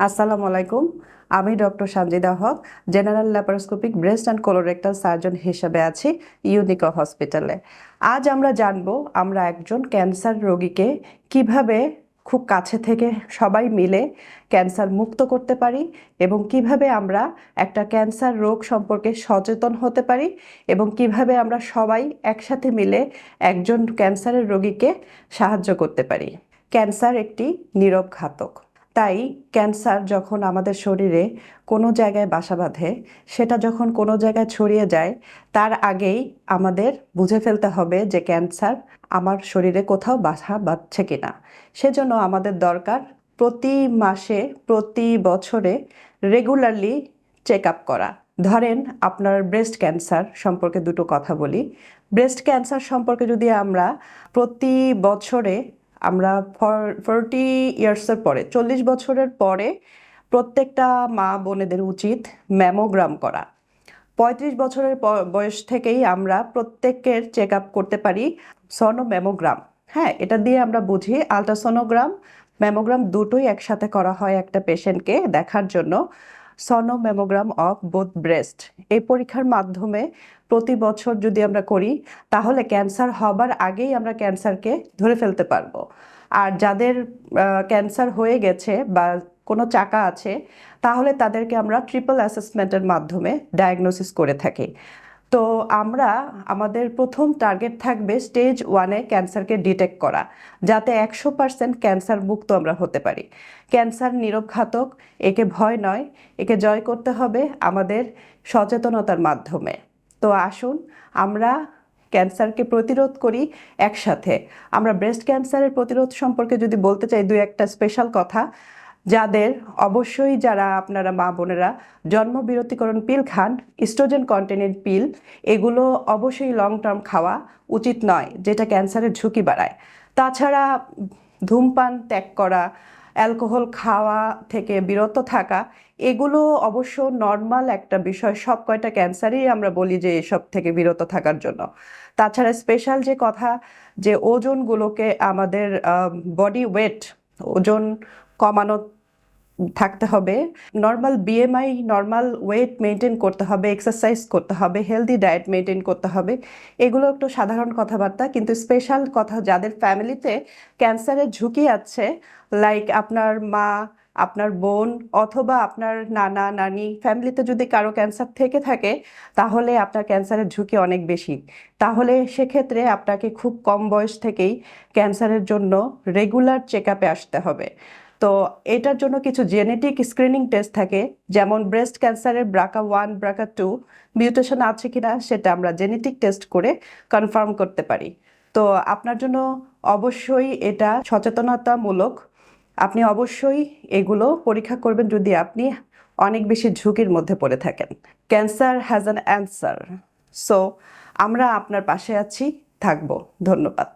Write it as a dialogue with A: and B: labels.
A: আসসালামু আলাইকুম। আমি doctor Sanjida Haque, general laparoscopic breast and colorectal surgeon হিসেবে আছি ইউনিক হসপিটালে। আজ আমরা জানব আমরা একজন ক্যান্সার রোগীকে কিভাবে খুব কাছে থেকে সবাই মিলে ক্যান্সার মুক্ত করতে পারি এবং কিভাবে আমরা একটা ক্যান্সার রোগ সম্পর্কে সচেতন হতে পারি এবং কিভাবে আমরা সবাই একসাথে মিলে একজন ক্যান্সারের রোগীকে সাহায্য করতে পারি। ক্যান্সার একটি নীরব ঘাতক। তাই ক্যান্সার যখন আমাদের শরীরে কোনো জায়গায় বাসা বাঁধে, সেটা যখন কোনো জায়গায় ছড়িয়ে যায়, তার আগেই আমাদের বুঝে ফেলতে হবে যে ক্যান্সার আমার শরীরে কোথাও বাসা বাঁধছে কিনা। সেজন্য আমাদের দরকার প্রতি মাসে প্রতি বছরে রেগুলারলি চেক আপ করা। ধরেন আপনার ব্রেস্ট ক্যান্সার সম্পর্কে দুটো কথা বলি। ব্রেস্ট ক্যান্সার সম্পর্কে যদি আমরা প্রতি বছরে আমরা 40 ইয়ার্সের পরে 40 বছরের পরে প্রত্যেকটা মা বোনেদের উচিত ম্যামোগ্রাম করা। 35 বছরের বয়স থেকেই আমরা প্রত্যেকের চেক আপ করতে পারি সনোম্যামোগ্রাম। হ্যাঁ, এটা দিয়ে আমরা বুঝি আলট্রাসোনোগ্রাম, ম্যামোগ্রাম দুটোই একসাথে করা হয় একটা পেশেন্টকে দেখার জন্য। সনোম্যামোগ্রাম অফ বোথ ব্রেস্ট এই পরীক্ষার মাধ্যমে প্রতি বছর যদি আমরা করি, তাহলে ক্যান্সার হবার আগেই আমরা ক্যান্সারকে ধরে ফেলতে পারবো। আর যাদের ক্যান্সার হয়ে গেছে বা কোনো চাকা আছে, তাহলে তাদেরকে আমরা ট্রিপল অ্যাসেসমেন্টের মাধ্যমে ডায়াগনোসিস করে থাকি। তো আমরা আমাদের প্রথম টার্গেট থাকবে স্টেজ 1-এ ক্যান্সারকে ডিটেক্ট করা, যাতে 100% ক্যান্সার মুক্ত আমরা হতে পারি। ক্যান্সার নীরব ঘাতক, একে ভয় নয়, একে জয় করতে হবে আমাদের সচেতনতার মাধ্যমে। তো আসুন আমরা ক্যান্সারকে প্রতিরোধ করি একসাথে। আমরা ব্রেস্ট ক্যান্সারের প্রতিরোধ সম্পর্কে যদি বলতে চাই দুই একটা স্পেশাল কথা, অবশ্যই যারা আপনারা মা বোনেরা জন্মবিরতিকরণ পিল খান, ইস্ট্রোজেন কন্টেনেন্ট পিল, এগুলো অবশ্যই লং টার্ম খাওয়া উচিত নয়, যেটা ক্যান্সারের ঝুঁকি বাড়ায়। তাছাড়া ধূমপান ত্যাগ করা, অ্যালকোহল খাওয়া থেকে বিরত থাকা, এগুলো অবশ্য নর্মাল একটা বিষয়। সব কয়টা ক্যান্সারই আমরা বলি যে এসব থেকে বিরত থাকার জন্য। তাছাড়া স্পেশাল যে কথা, যে ওজনগুলোকে আমাদের বডি ওয়েট, ওজন কমানো থাকতে হবে, normal BMI, normal wait maintain করতে হবে, এক্সারসাইজ করতে হবে, হেলদি ডায়েট মেনটেন করতে হবে। এগুলো একটু সাধারণ কথাবার্তা, কিন্তু স্পেশাল কথা যাদের ফ্যামিলিতে ক্যান্সারের ঝুঁকি আছে, লাইক আপনার মা, আপনার বোন অথবা আপনার নানা নানি, ফ্যামিলিতে যদি কারো ক্যান্সার থেকে থাকে, তাহলে আপনার ক্যান্সারের ঝুঁকি অনেক বেশি। তাহলে সেক্ষেত্রে আপনাকে খুব কম বয়স থেকেই ক্যান্সারের জন্য রেগুলার চেক আপে আসতে হবে। তো এটার জন্য কিছু জেনেটিক স্ক্রিনিং টেস্ট থাকে, যেমন ব্রেস্ট ক্যান্সারের BRCA1 BRCA2 মিউটেশন আছে কিনা সেটা আমরা জেনেটিক টেস্ট করে কনফার্ম করতে পারি। তো আপনার জন্য অবশ্যই এটা সচেতনতামূলক। আপনি অবশ্যই এগুলো পরীক্ষা করবেন যদি আপনি অনেক বেশি ঝুঁকির মধ্যে পড়ে থাকেন। Cancer has an answer. So আমরা আপনার পাশে আছি, থাকবো। ধন্যবাদ।